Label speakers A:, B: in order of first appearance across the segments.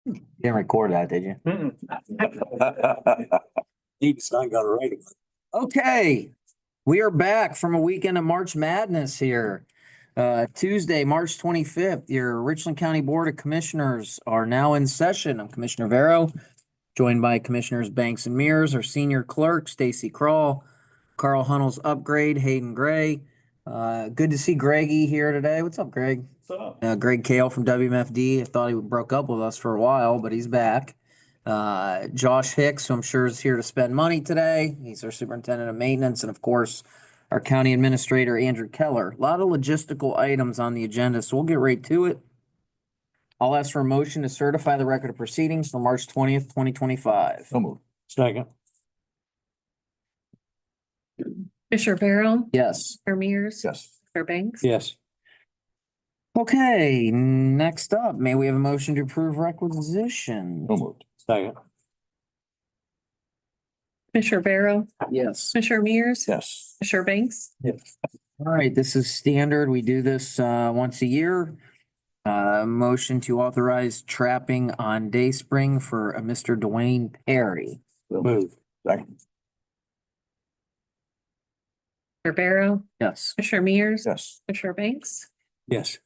A: You didn't record that, did you?
B: Deep's not gonna write it.
A: Okay, we are back from a weekend of March Madness here. Tuesday, March 25th, your Richland County Board of Commissioners are now in session. I'm Commissioner Vero, joined by Commissioners Banks and Mears, our senior clerk, Stacy Kroll, Carl Hunnell's upgrade, Hayden Gray. Good to see Greggy here today. What's up, Greg?
B: What's up?
A: Greg Kale from WMFD. I thought he broke up with us for a while, but he's back. Josh Hicks, who I'm sure is here to spend money today. He's our superintendent of maintenance, and of course, our county administrator, Andrew Keller. A lot of logistical items on the agenda, so we'll get right to it. I'll ask for a motion to certify the record of proceedings for March 20th, 2025.
B: So moved. Second.
C: Commissioner Barrow,
A: Yes.
C: Commissioner Mears,
B: Yes.
C: Commissioner Banks.
B: Yes.
A: Okay, next up, may we have a motion to approve requisition?
B: So moved. Second.
C: Commissioner Barrow,
A: Yes.
C: Commissioner Mears,
B: Yes.
C: Commissioner Banks.
B: Yes.
A: All right, this is standard. We do this once a year. Motion to authorize trapping on Dayspring for Mr. Dwayne Perry.
B: So moved. Second.
C: Commissioner Barrow,
A: Yes.
C: Commissioner Mears,
B: Yes.
C: Commissioner Banks.
B: Yes.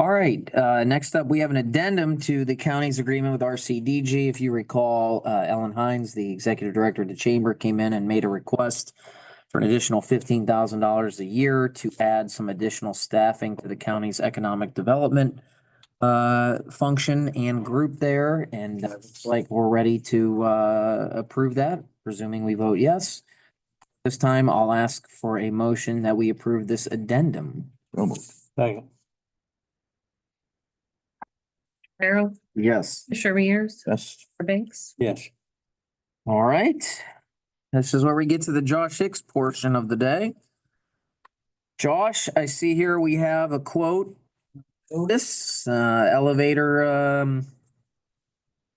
A: All right, next up, we have an addendum to the county's agreement with RCDG. If you recall, Ellen Hines, the executive director of the chamber, came in and made a request for an additional $15,000 a year to add some additional staffing to the county's economic development function and group there. And it's like we're ready to approve that, presuming we vote yes. This time, I'll ask for a motion that we approve this addendum.
B: So moved. Second.
C: Barrow,
A: Yes.
C: Commissioner Mears,
B: Yes.
C: Commissioner Banks.
B: Yes.
A: All right. This is where we get to the Josh Hicks portion of the day. Josh, I see here we have a quote. This elevator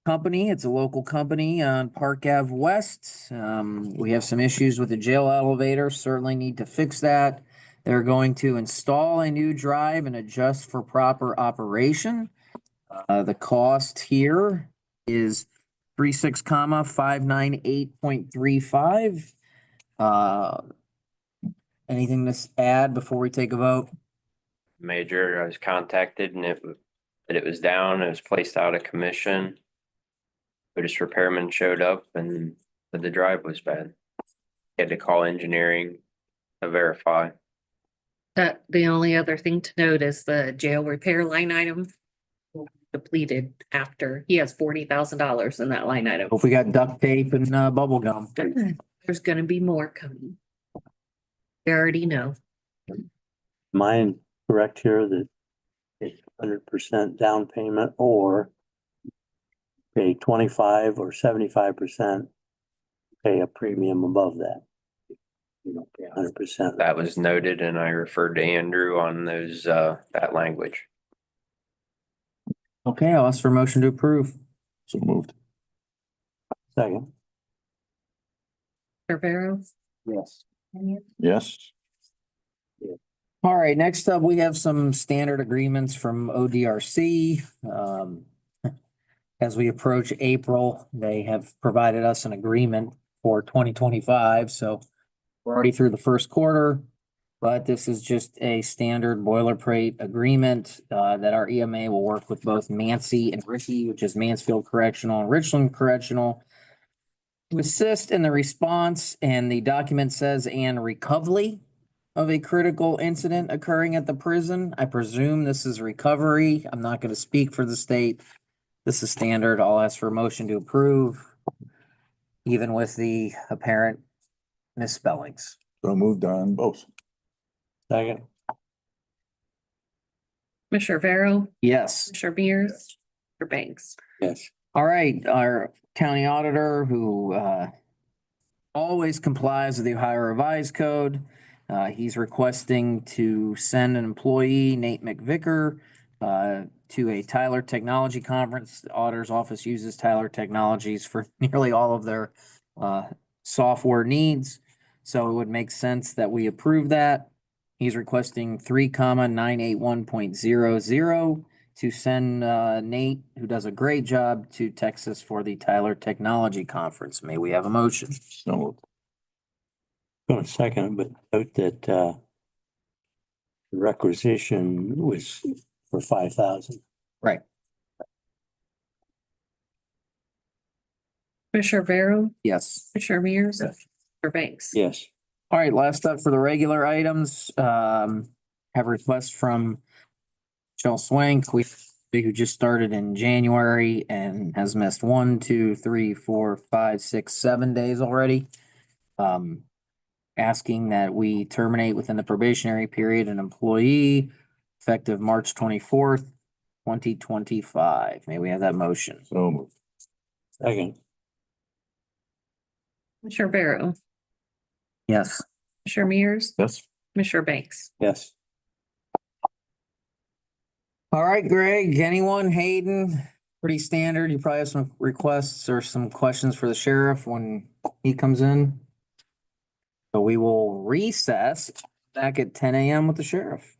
A: company. It's a local company on Park Ave West. We have some issues with the jail elevator. Certainly need to fix that. They're going to install a new drive and adjust for proper operation. The cost here is 36 comma 598.35. Anything to add before we take a vote?
D: Major, I was contacted and it was down, it was placed out of commission. But his repairman showed up and said the drive was bad. He had to call engineering to verify.
C: That the only other thing to note is the jail repair line item will be depleted after he has $40,000 in that line item.
A: Hope we got duct tape and bubble gum.
C: There's gonna be more coming. They already know.
E: Mine correct here that it's 100% down payment or pay 25 or 75%, pay a premium above that. You don't pay 100%.
D: That was noted and I referred to Andrew on those, that language.
A: Okay, I'll ask for a motion to approve.
B: So moved.
E: Second.
C: Commissioner Barrow.
A: Yes.
B: Yes.
A: All right, next up, we have some standard agreements from ODRC. As we approach April, they have provided us an agreement for 2025, so we're already through the first quarter. But this is just a standard boilerplate agreement that our EMA will work with both Nancy and Ricky, which is Mansfield Correctional and Richland Correctional, to assist in the response, and the document says and recovery of a critical incident occurring at the prison. I presume this is recovery. I'm not going to speak for the state. This is standard. I'll ask for a motion to approve, even with the apparent misspellings.
B: So moved on both.
E: Second.
C: Commissioner Barrow,
A: Yes.
C: Commissioner Mears, Commissioner Banks.
E: Yes.
A: All right, our county auditor, who always complies with the Ohio Revised Code. He's requesting to send an employee, Nate McVicker, to a Tyler Technology Conference. The auditor's office uses Tyler Technologies for nearly all of their software needs. So it would make sense that we approve that. He's requesting 3,981.00 to send Nate, who does a great job, to Texas for the Tyler Technology Conference. May we have a motion?
B: So moved.
E: Going second, but note that, requisition was for 5,000.
A: Right.
C: Commissioner Barrow,
A: Yes.
C: Commissioner Mears,
B: Yes.
C: Commissioner Banks.
E: Yes.
A: All right, last up for the regular items, have a request from Michelle Swank, who just started in January and has missed 1, 2, 3, 4, 5, 6, 7 days already. Asking that we terminate within the probationary period an employee effective March 24th, 2025. May we have that motion?
B: So moved.
E: Second.
C: Commissioner Barrow,
A: Yes.
C: Commissioner Mears,
B: Yes.
C: Commissioner Banks.
E: Yes.
A: All right, Greg, anyone, Hayden, pretty standard. You probably have some requests or some questions for the sheriff when he comes in. So we will recess back at 10 a.m. with the sheriff.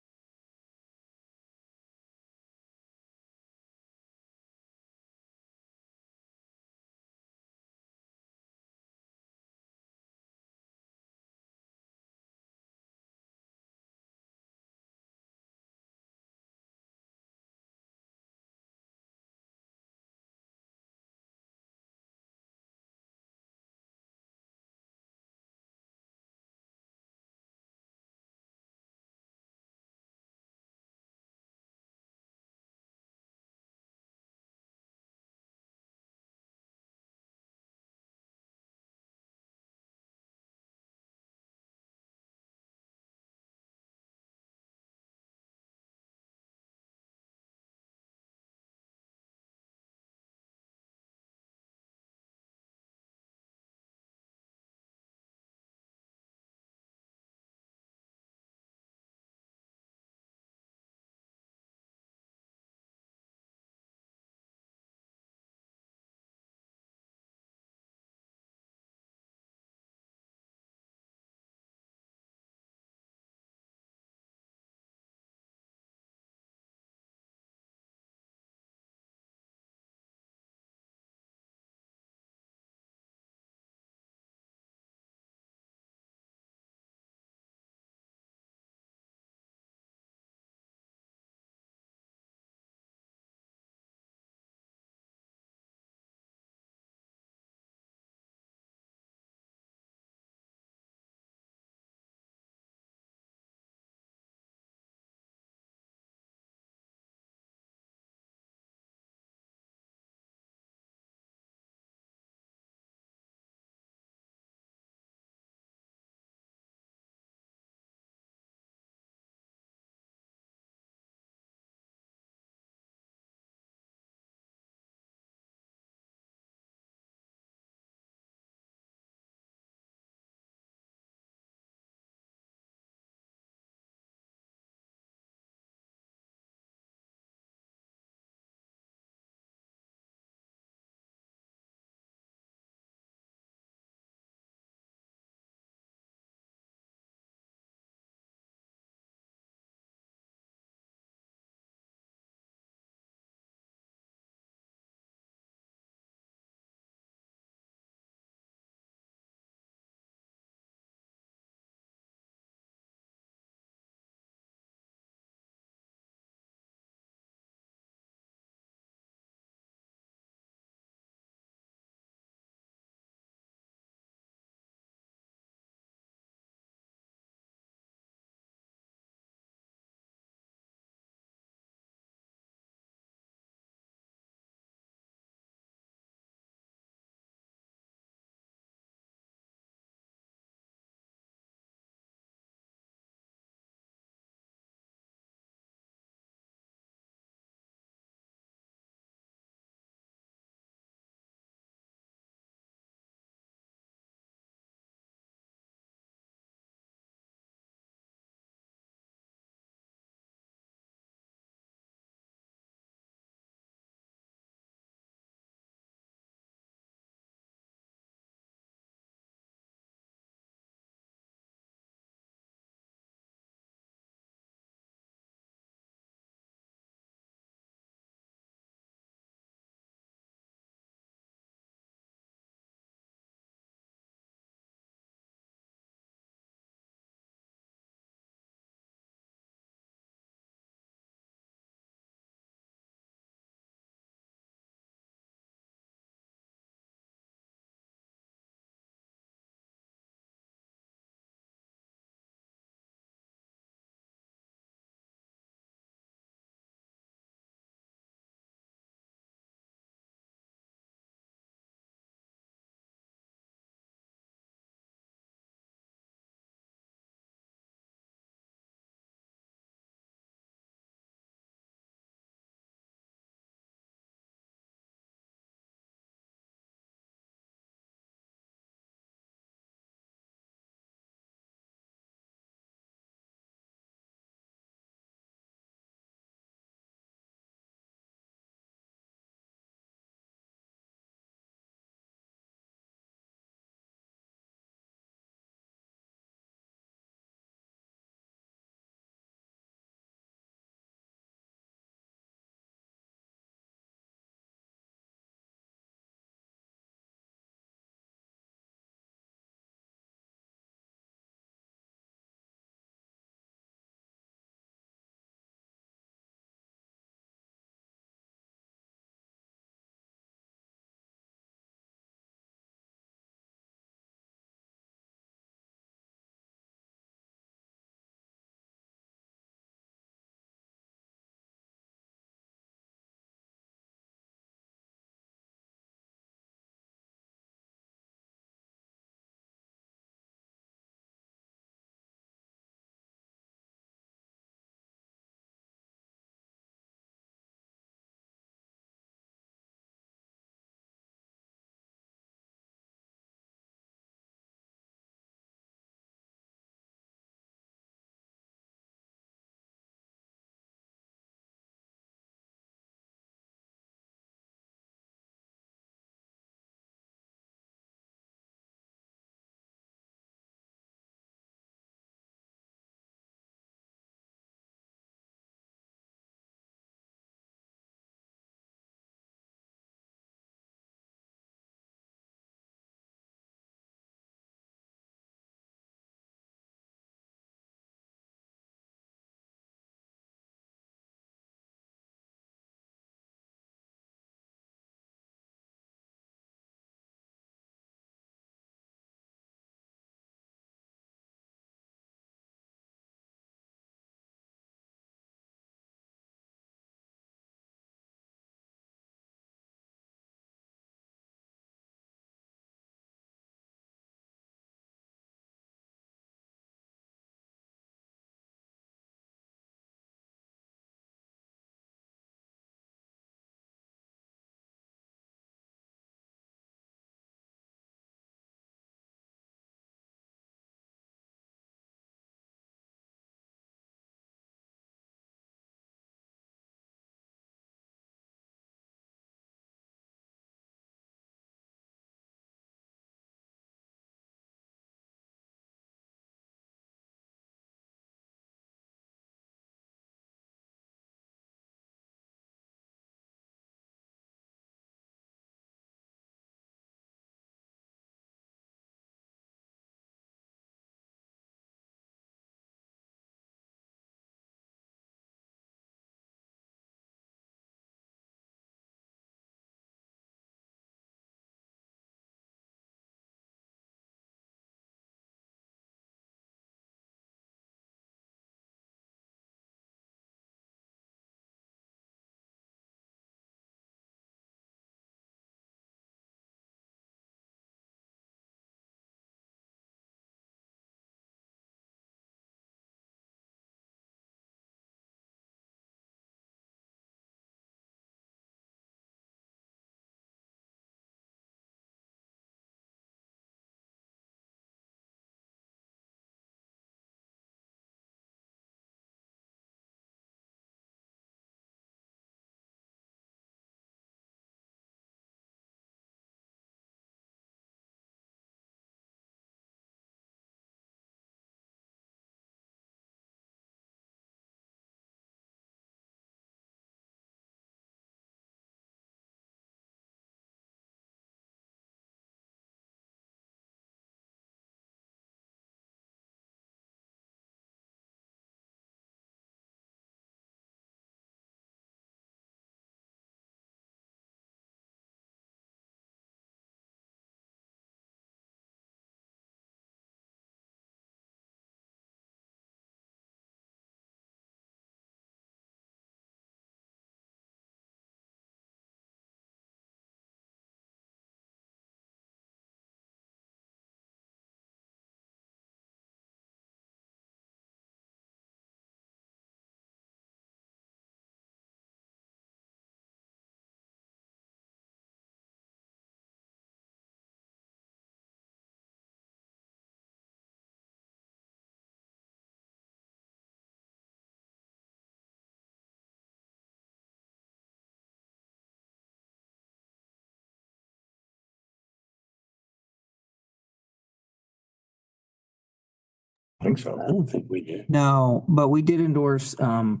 B: I think
E: I
B: so.
E: don't think we did.
A: No, but we did endorse,
C: Pardon.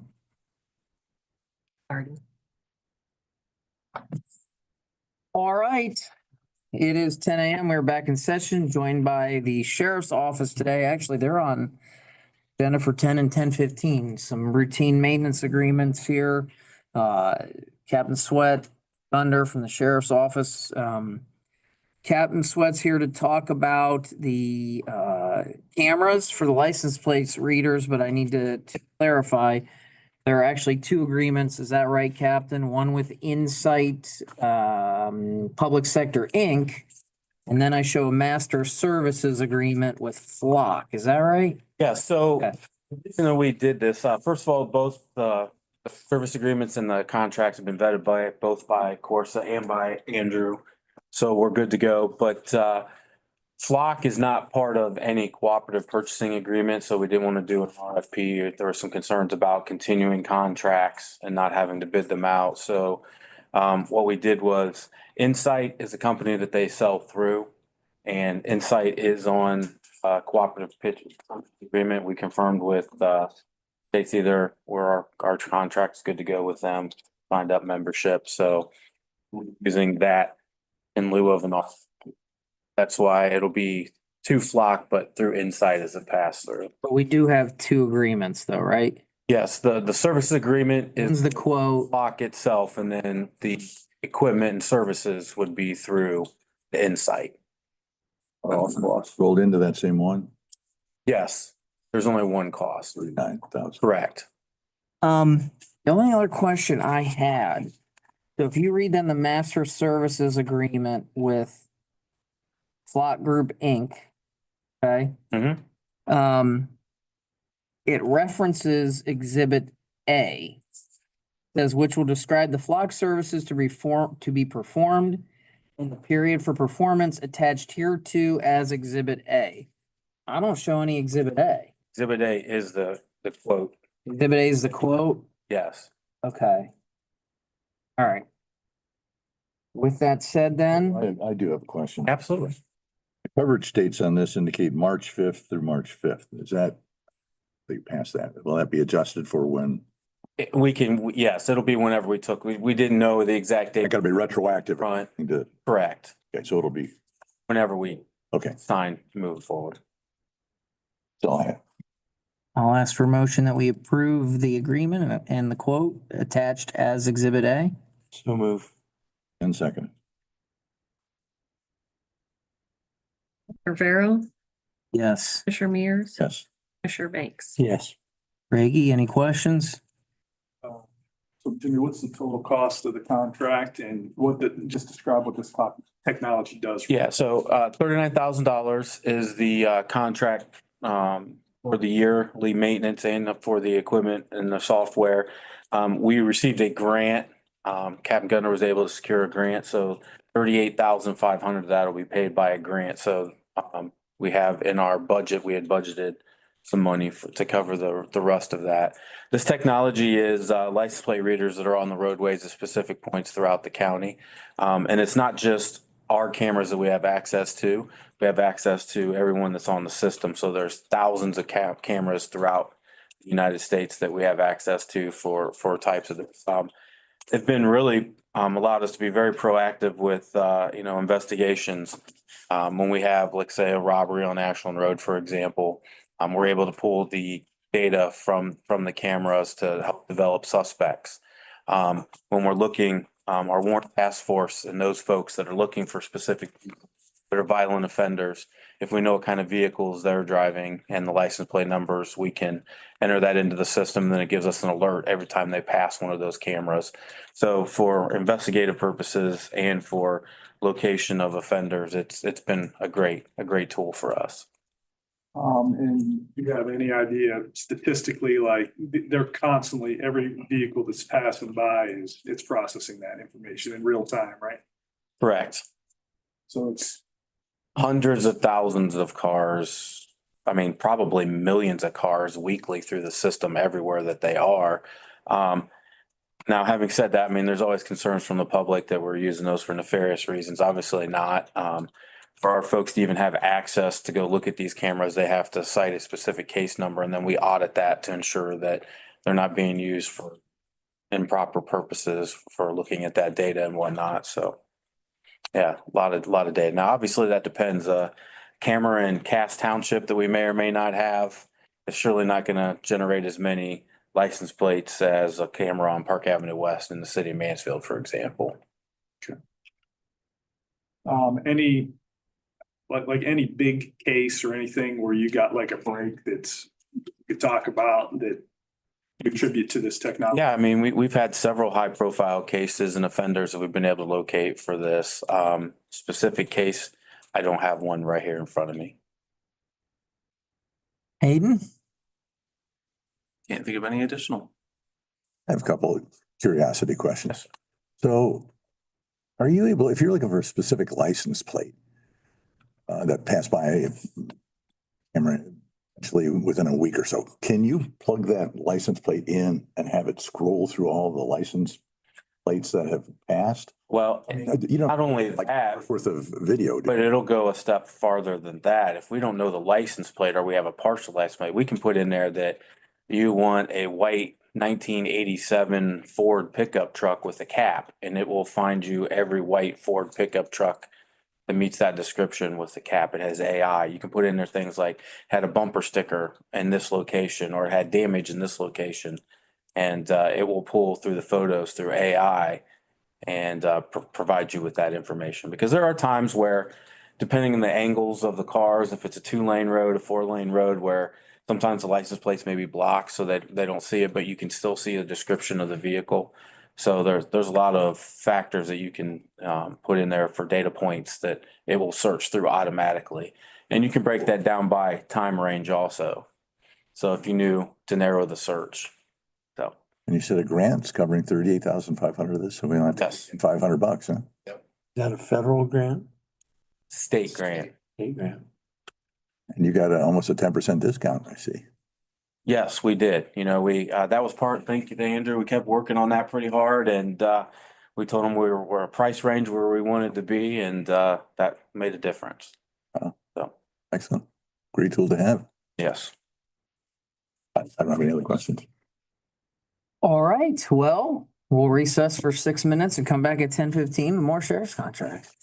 A: all right. It is 10 a.m. We're back in session, joined by the sheriff's office today. Actually, they're on agenda for 10 and 10:15. Some routine maintenance agreements here. Captain Sweat, Thunder from the sheriff's office. Captain Sweat's here to talk about the cameras for the license plates readers, but I need to clarify. There are actually two agreements. Is that right, Captain? One with Insight Public Sector Inc. And then I show a master services agreement with Flock. Is that right?
F: Yeah, so
A: Okay.
F: the reason that we did this, first of all, both the service agreements and the contracts have been vetted by both by Corsa and by Andrew. So we're good to go, but Flock is not part of any cooperative purchasing agreement, so we didn't want to do an RFP. There were some concerns about continuing contracts and not having to bid them out. So what we did was Insight is a company that they sell through, and Insight is on cooperative pitch agreement. We confirmed with Stacy there where our contract's good to go with them, signed up membership. So using that in lieu of an offer. That's why it'll be to Flock, but through Insight as a pass through.
A: But we do have two agreements though, right?
F: Yes, the service agreement
A: One's
F: is
A: the quote.
F: Flock itself, and then the equipment and services would be through the Insight.
B: All costs rolled into that same one,
F: Yes, there's only one cost.
B: 39,000.
F: Correct.
A: The only other question I had, so if you read then the master services agreement with Flock Group Inc., okay?
F: Mhm.
A: It references Exhibit A. Says which will describe the flock services to be performed in the period for performance attached hereto as Exhibit A. I don't show any Exhibit A.
F: Exhibit A is the quote.
A: Exhibit A is the quote.
F: Yes.
A: Okay. All right. With that said then,
B: I do have a question.
F: Absolutely.
B: The coverage dates on this indicate March 5th through March 5th. Is that, they pass that, will that be adjusted for when?
F: We can, yes, it'll be whenever we took, we didn't know the exact
B: I
F: date.
B: gotta be retroactive.
F: Right.
B: Okay,
F: Correct.
B: so it'll be,
F: Whenever we
B: okay,
F: sign, move forward.
B: that's all I have.
A: I'll ask for a motion that we approve the agreement and the quote attached as Exhibit A.
F: So move.
B: 10 seconds.
C: Rivera,
A: Yes.
C: Fisher Mears,
B: Yes.
C: Fisher Banks.
E: Yes.
A: Reggie, any questions?
G: So Jimmy, what's the total cost of the contract and just describe what this technology does?
F: Yeah, so $39,000 is the contract for the yearly maintenance and for the equipment and the software. We received a grant. Captain Gunner was able to secure a grant, so 38,500 of that will be paid by a grant. So we have in our budget, we had budgeted some money to cover the rest of that. This technology is license plate readers that are on the roadways at specific points throughout the county. And it's not just our cameras that we have access to. We have access to everyone that's on the system. So there's thousands of cameras throughout the United States that we have access to for types of this. It's been really allowed us to be very proactive with investigations. When we have, like say, a robbery on Ashland Road, for example, we're able to pull the data from the cameras to help develop suspects. When we're looking, our warrant task force and those folks that are looking for specific people that are violent offenders, if we know what kind of vehicles they're driving and the license plate numbers, we can enter that into the system. Then it gives us an alert every time they pass one of those cameras. So for investigative purposes and for location of offenders, it's been a great tool for us.
G: And do you have any idea statistically, like they're constantly, every vehicle that's passing by it's processing that information in real time, right?
F: Correct.
G: So it's
F: Hundreds of thousands of cars, I mean, probably millions of cars weekly through the system everywhere that they are. Now, having said that, I mean, there's always concerns from the public that we're using those for nefarious reasons. Obviously not. for our folks to even have access to go look at these cameras, they have to cite a specific case number and then we audit that to ensure that they're not being used for improper purposes for looking at that data and whatnot. So yeah, a lot of data. Now, obviously that depends, camera in Cass Township that we may or may not have is surely not gonna generate as many license plates as a camera on Park Avenue West in the city of Mansfield, for example.
G: Any, like any big case or anything where you got like a break that's, you could talk about that you attribute to this technology?
F: Yeah, I mean, we've had several high profile cases and offenders that we've been able to locate for this. Specific case, I don't have one right here in front of me.
A: Hayden?
F: Can't think of any additional.
B: I have a couple of curiosity questions. So are you able, if you're looking for a specific license plate that passed by a camera actually within a week or so, can you plug that license plate in and have it scroll through all the license plates that have passed?
F: Well,
B: I mean, you know,
F: not only
B: like
F: that,
B: worth of video.
F: but it'll go a step farther than that. If we don't know the license plate or we have a partial license plate, we can put in there that you want a white 1987 Ford pickup truck with a cap, and it will find you every white Ford pickup truck that meets that description with the cap. It has AI. You can put in there things like had a bumper sticker in this location or it had damage in this location. And it will pull through the photos through AI and provide you with that information. Because there are times where, depending on the angles of the cars, if it's a 2-lane road, a 4-lane road, where sometimes the license plates may be blocked so that they don't see it, but you can still see the description of the vehicle. So there's a lot of factors that you can put in there for data points that it will search through automatically. And you can break that down by time range also. So if you knew to narrow the search. So,
B: And you said a grant's covering 38,500 of this, so we don't have to
F: yes,
B: $500, huh?
E: Is that a federal grant?
F: state grant.
E: State grant.
B: And you got almost a 10% discount, I see.
F: Yes, we did. You know, that was part, thank you to Andrew. We kept working on that pretty hard and we told him we're a price range where we wanted to be and that made a difference.
B: Excellent. Great tool to have.
F: Yes.
B: I don't have any other questions.
A: All right, well, we'll recess for 6 minutes and come back at 10:15 with more sheriff's contract.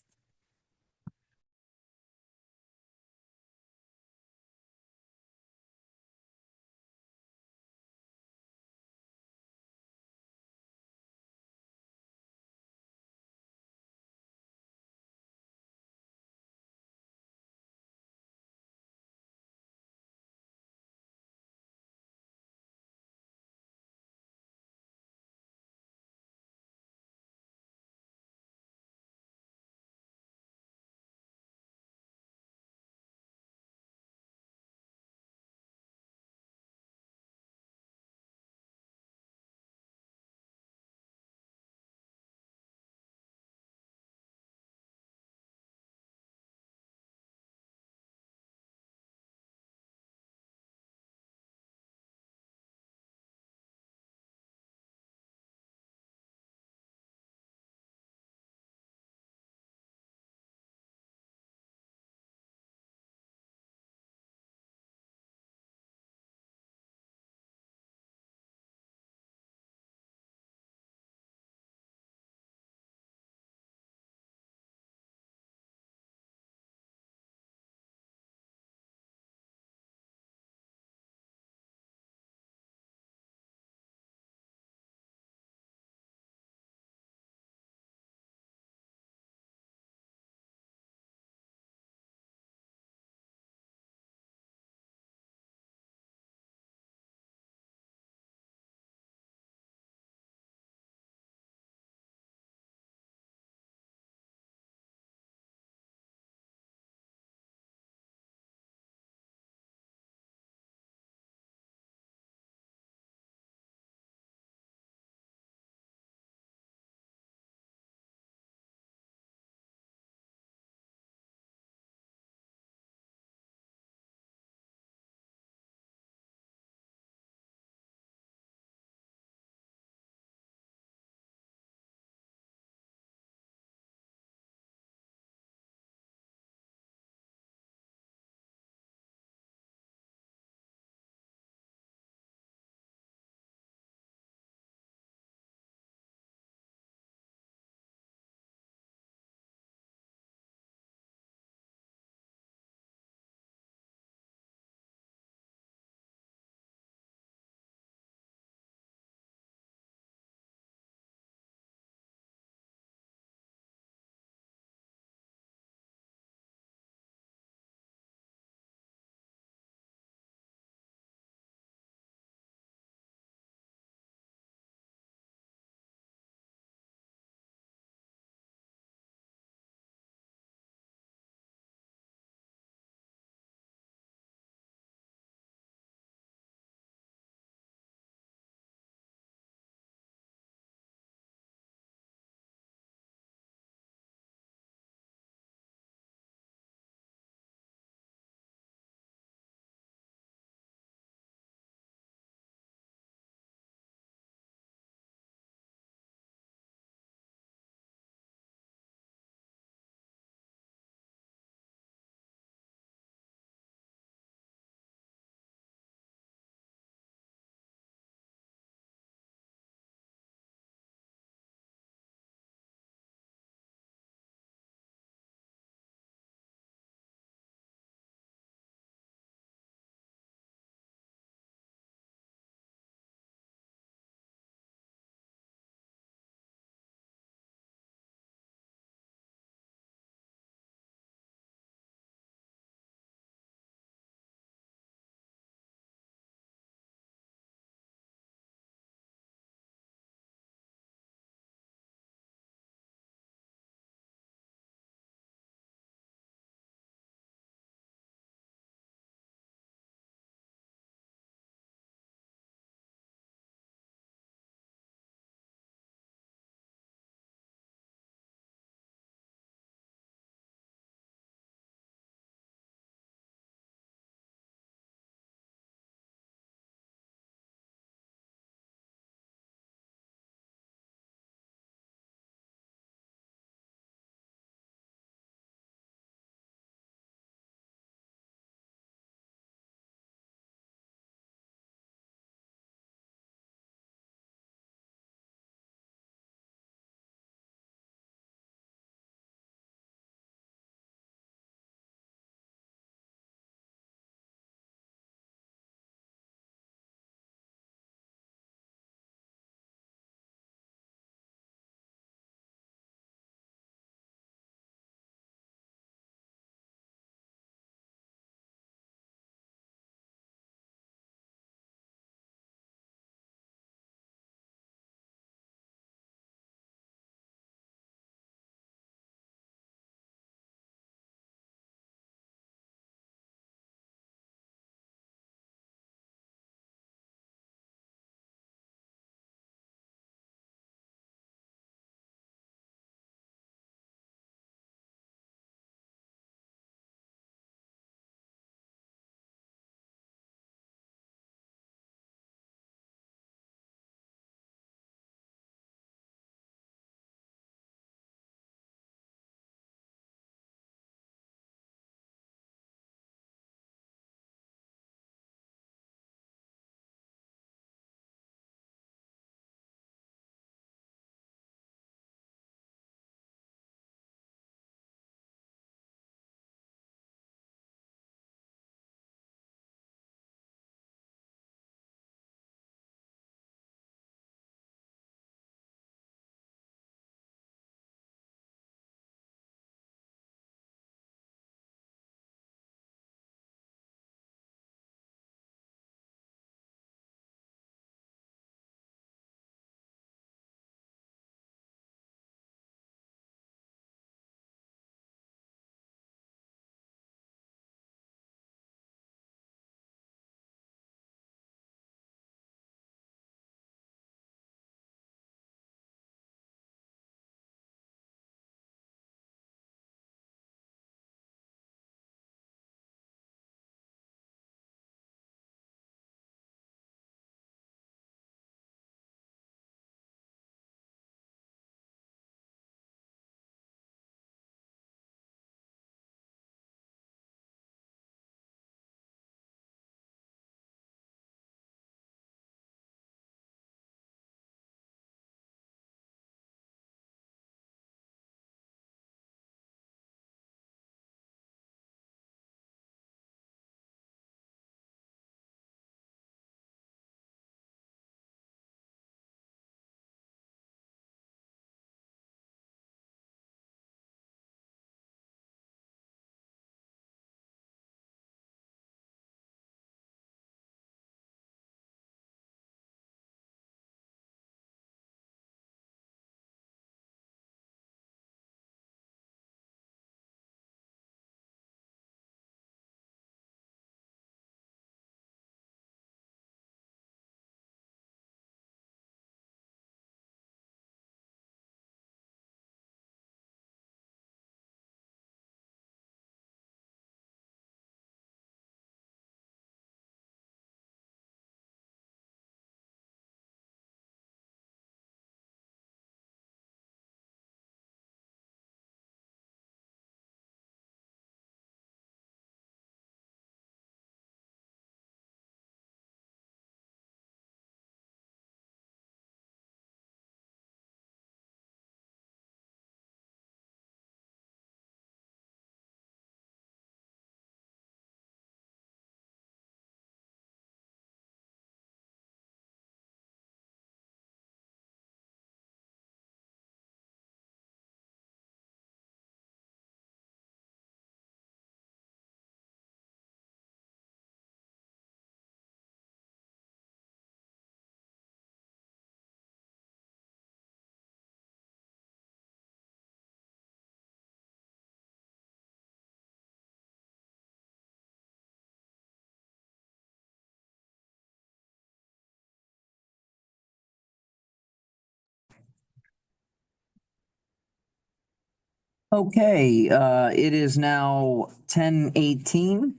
A: Okay, it is now 10:18.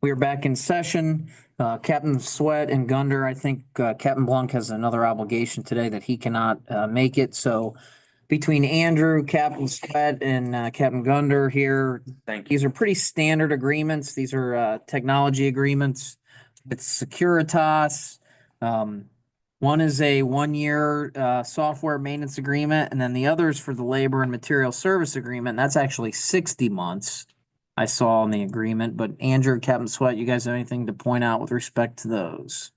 A: We are back in session. Captain Sweat and Gunder, I think, Captain Blanc has another obligation today that he cannot, make it. So between Andrew, Captain Sweat and, Captain Gunder here,
F: Thank you.
A: these are pretty standard agreements. These are, technology agreements. It's Securitas. One is a 1-year software maintenance agreement, and then the other is for the labor and material service agreement. That's actually 60 months. I saw in the agreement, but Andrew, Captain Sweat, you guys have anything to point out with respect to those?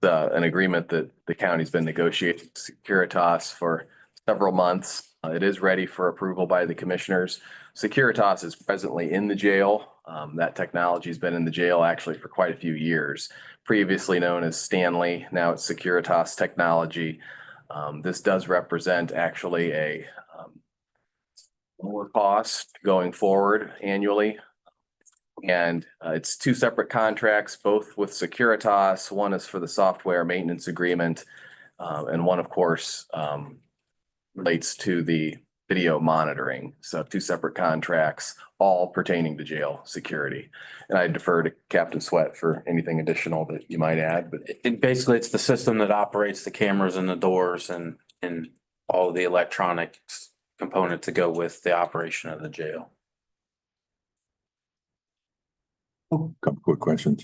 H: An agreement that the county's been negotiating with Securitas for several months. It is ready for approval by the commissioners. Securitas is presently in the jail. That technology's been in the jail actually for quite a few years. Previously known as Stanley, now it's Securitas Technology. This does represent actually a lower cost going forward annually. And it's two separate contracts, both with Securitas. One is for the software maintenance agreement, and one, of course, relates to the video monitoring. So two separate contracts, all pertaining to jail security. And I defer to Captain Sweat for anything additional that you might add, but
F: Basically, it's the system that operates the cameras and the doors and all of the electronics components that go with the operation of the jail.
B: Couple quick questions.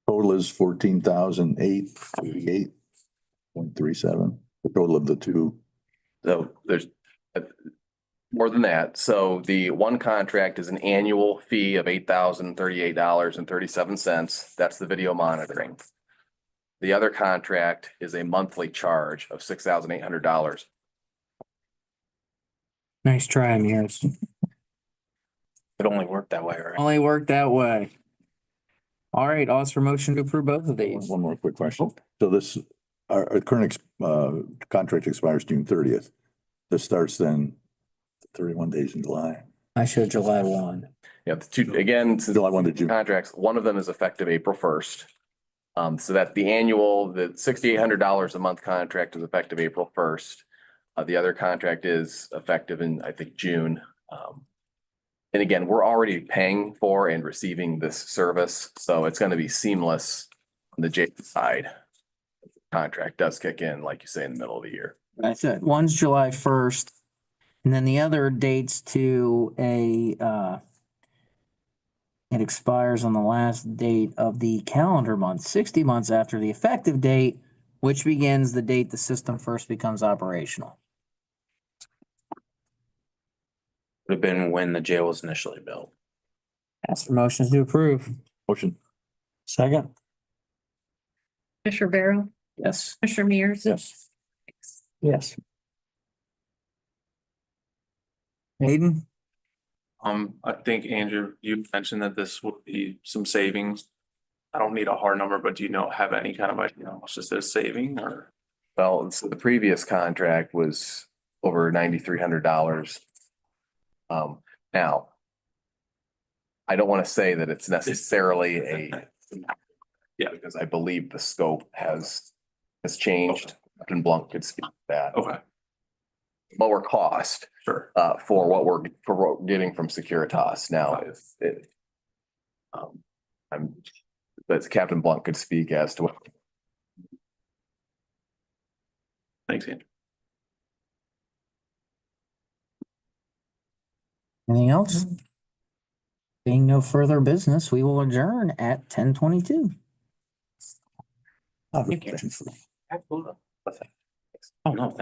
B: Total is 14,888.37. The total of the two.
H: so there's more than that. So the one contract is an annual fee of $8,038.37. That's the video monitoring. The other contract is a monthly charge of $6,800.
A: Nice try, Mears.
F: It only worked that way, right?
A: Only worked that way. All right, I'll ask for motion to approve both of these.
B: One more quick question. So this, our current contract expires June 30th. This starts then 31 days in July.
A: I showed July 1.
H: Yeah, the two, again, since
B: July 1 to June.
H: contracts, one of them is effective April 1st. So that the annual, the $6,800 a month contract is effective April 1st. The other contract is effective in, I think, June. And again, we're already paying for and receiving this service, so it's going to be seamless on the jail side. Contract does kick in, like you say, in the middle of the year.
A: I said one's July 1st, and then the other dates to it expires on the last date of the calendar month, 60 months after the effective date, which begins the date the system first becomes operational.
F: Would have been when the jail was initially built.
A: Ask for motions to approve.
B: Motion.
E: Second?
C: Commissioner Barrow,
A: Yes.
C: Commissioner Mears.
B: Yes.
E: Yes.
A: Hayden?
I: I think, Andrew, you mentioned that this would be some savings. I don't need a hard number, but do you have any kind of idea how much this is saving or?
H: Well, so the previous contract was over $9,300. Now, I don't want to say that it's necessarily a.
I: Yeah.
H: Because I believe the scope has changed. Captain Blunt could speak to that.
I: Okay,
H: Lower cost,
I: sure.
H: for what we're getting from Securitas now, if it. But Captain Blunt could speak as to what.
I: Thanks, Andrew.
A: Anything else? Being no further business, we will adjourn at 10:22.
B: I have a question for you.
F: Absolutely. Oh, no.